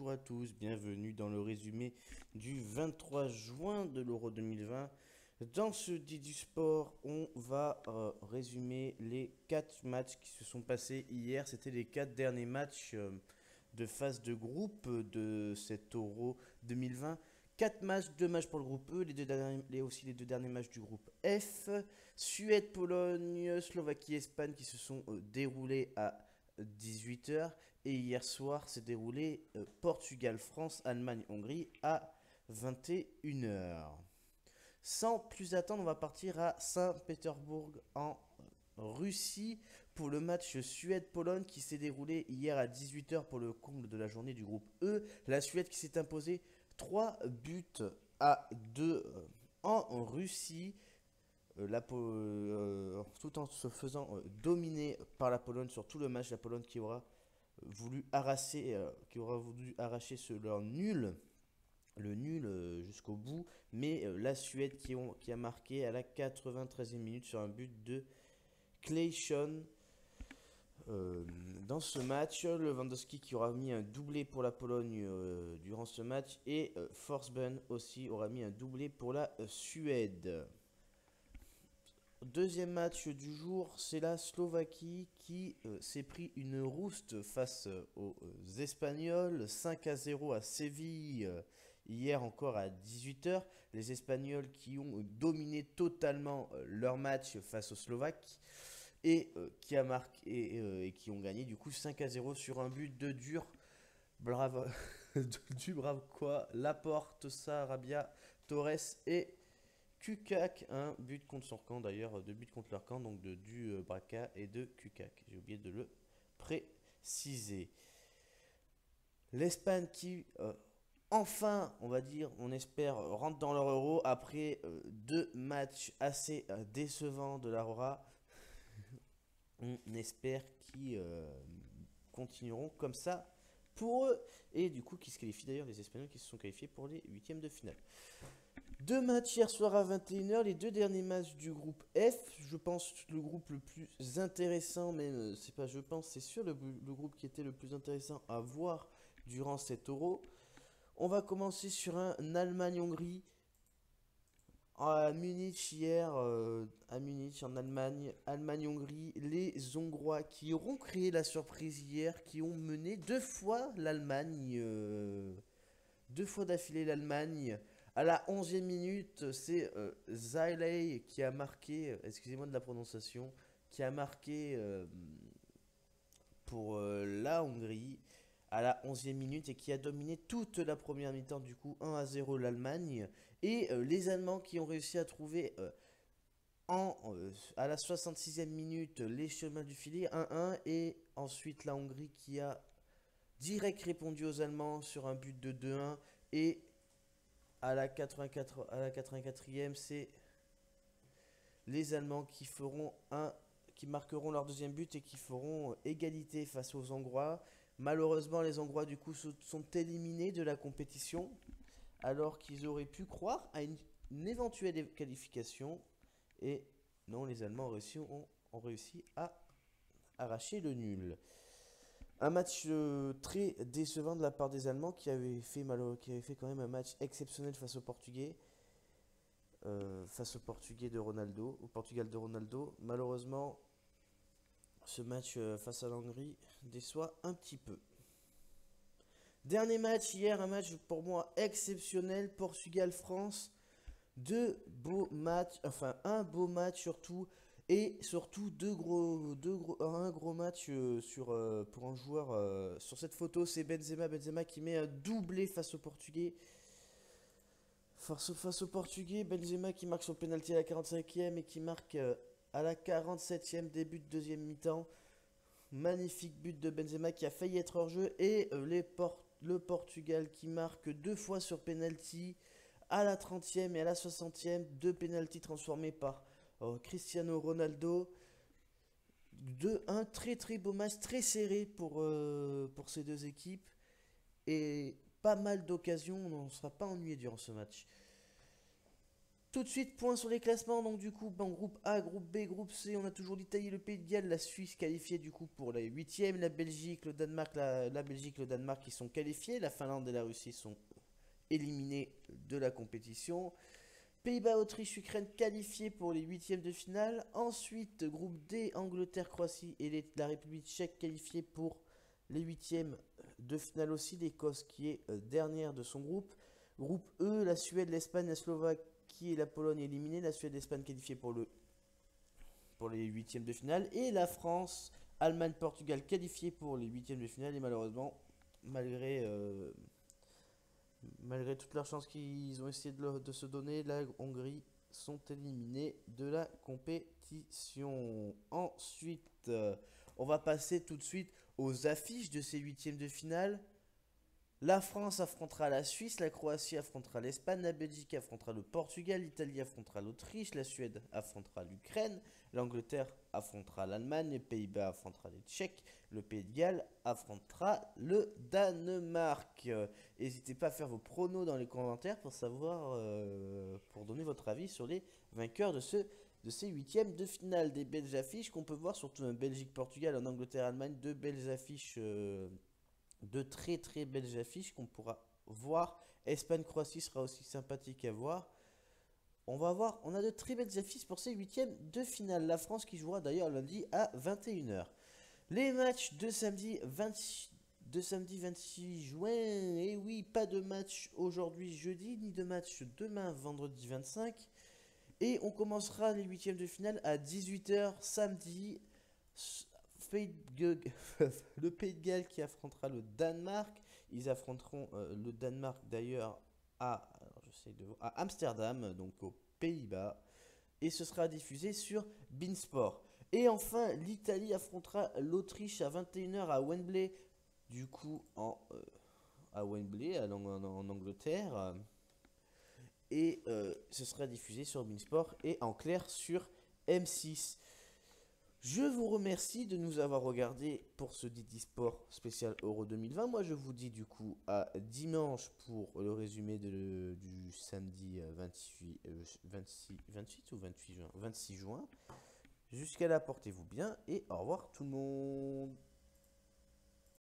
bonjour à tous, bienvenue dans le résumé du 23 juin de l'Euro 2020. Dans ce Didi Sport, on va résumer les 4 matchs qui se sont passés hier. C'était les 4 derniers matchs de phase de groupe de cet Euro 2020. 4 matchs, 2 matchs pour le groupe E, aussi les 2 derniers matchs du groupe F. Suède, Pologne, Slovaquie, Espagne qui se sont déroulés à 18h. Et hier soir s'est déroulé Portugal, France, Allemagne, Hongrie à 21h. Sans plus attendre, on va partir à Saint-Pétersbourg en Russie pour le match Suède-Pologne qui s'est déroulé hier à 18h pour le comble de la journée du groupe E. La Suède qui s'est imposée 3 buts à 2 en Russie. Tout en se faisant dominer par la Pologne sur tout le match. La Pologne qui aura voulu arracher, leur nul, le nul jusqu'au bout, mais la Suède qui a marqué à la 93e minute sur un but de Claesson. Dans ce match, Lewandowski qui aura mis un doublé pour la Pologne durant ce match et Forsberg aussi aura mis un doublé pour la Suède. Deuxième match du jour, c'est la Slovaquie qui s'est pris une rouste face aux Espagnols, 5-0 à Séville hier encore à 18h. Les Espagnols qui ont dominé totalement leur match face aux Slovaques et qui ont gagné du coup 5-0 sur un but de dur. Bravo, du bravo quoi, Laporte, Sarabia, Torres et Kucak, un but contre son camp d'ailleurs, 2 buts contre leur camp, donc de Dubraca et de Kucak. J'ai oublié de le préciser. L'Espagne qui, enfin, on va dire, on espère, rentre dans leur Euro après 2 matchs assez décevants de la Rora. On espère qu'ils continueront comme ça pour eux. Et du coup, qui se qualifient d'ailleurs, les Espagnols qui se sont qualifiés pour les 8e de finale. 2 matchs hier soir à 21h, les 2 derniers matchs du groupe F. Je pense le groupe le plus intéressant, mais c'est pas je pense, c'est sûr le groupe qui était le plus intéressant à voir durant cet Euro. On va commencer sur un Allemagne-Hongrie. À Munich hier, à Munich en Allemagne, Allemagne-Hongrie, les Hongrois qui auront créé la surprise hier, qui ont mené 2 fois l'Allemagne, 2 fois d'affilée l'Allemagne. À la 11e minute, c'est Ziley qui a marqué, excusez-moi de la prononciation, qui a marqué pour la Hongrie à la 11e minute et qui a dominé toute la première mi-temps, du coup 1-0 l'Allemagne. Et les Allemands qui ont réussi à trouver à la 66e minute les chemins du filet 1-1. Et ensuite la Hongrie qui a direct répondu aux Allemands sur un but de 2-1. Et à la 84e, c'est les Allemands qui marqueront leur deuxième but et qui feront égalité face aux Hongrois. Malheureusement, les Hongrois du coup sont éliminés de la compétition alors qu'ils auraient pu croire à une éventuelle qualification. Et non, les Allemands ont réussi à arracher le nul. Un match très décevant de la part des Allemands qui avaient fait quand même un match exceptionnel face aux Portugais. Face au Portugais de Ronaldo, au Portugal de Ronaldo. Malheureusement, ce match face à la Hongrie déçoit un petit peu. Dernier match hier, un match pour moi exceptionnel, Portugal-France. 2 beaux matchs, enfin un beau match surtout, et surtout un gros match pour un joueur. Sur cette photo, c'est Benzema qui met un doublé face au Portugais. Face au Portugais, Benzema qui marque son penalty à la 45e et qui marque à la 47e, début de deuxième mi-temps. Magnifique but de Benzema qui a failli être hors jeu. Et le Portugal qui marque 2 fois sur penalty à la 30e et à la 60e. 2 penalty transformés par Cristiano Ronaldo. Un très très beau match, très serré pour ces deux équipes. Et pas mal d'occasions, on ne sera pas ennuyé durant ce match. Tout de suite, point sur les classements. Donc, du coup, en groupe A, groupe B, groupe C, on a toujours l'Italie, le Pays de Galles, la Suisse qualifiée du coup pour les huitièmes, la Belgique, le Danemark, la Belgique, le Danemark qui sont qualifiés, la Finlande et la Russie sont éliminés de la compétition. Pays-Bas, Autriche, Ukraine qualifiés pour les huitièmes de finale. Ensuite, groupe D, Angleterre, Croatie et la République tchèque qualifiés pour les huitièmes de finale aussi. L'Écosse qui est dernière de son groupe. Groupe E, la Suède, l'Espagne, la Slovaquie et la Pologne éliminés. La Suède et l'Espagne qualifiés pour les huitièmes de finale. Et la France, Allemagne, Portugal qualifiés pour les huitièmes de finale. Et malheureusement, malgré toute leur chance qu'ils ont essayé de se donner, la Hongrie sont éliminés de la compétition. Ensuite, on va passer tout de suite aux affiches de ces huitièmes de finale. La France affrontera la Suisse, la Croatie affrontera l'Espagne, la Belgique affrontera le Portugal, l'Italie affrontera l'Autriche, la Suède affrontera l'Ukraine, l'Angleterre affrontera l'Allemagne, les Pays-Bas affrontera les Tchèques, le Pays de Galles affrontera le Danemark. N'hésitez pas à faire vos pronos dans les commentaires pour savoir, pour donner votre avis sur les vainqueurs de ces huitièmes de finale. Des belles affiches qu'on peut voir, surtout en Belgique, Portugal, en Angleterre, Allemagne, deux belles affiches. De très très belles affiches qu'on pourra voir. Espagne-Croatie sera aussi sympathique à voir. On va voir, on a de très belles affiches pour ces huitièmes de finale. La France qui jouera d'ailleurs lundi à 21h. Les matchs de samedi 26 juin. Et oui, pas de match aujourd'hui jeudi, ni de match demain vendredi 25. Et on commencera les huitièmes de finale à 18h samedi. Le Pays de Galles qui affrontera le Danemark. Ils affronteront le Danemark d'ailleurs à Amsterdam, donc aux Pays-Bas. Et ce sera diffusé sur Beansport. Et enfin, l'Italie affrontera l'Autriche à 21h à Wembley. Du coup, à Wembley, en Angleterre. Et ce sera diffusé sur Beansport et en clair sur M6. Je vous remercie de nous avoir regardé pour ce Didi Sport spécial Euro 2020. Moi, je vous dis du coup à dimanche pour le résumé du samedi 28 ou 28 juin. 26 juin. Jusqu'à là, portez-vous bien et au revoir tout le monde.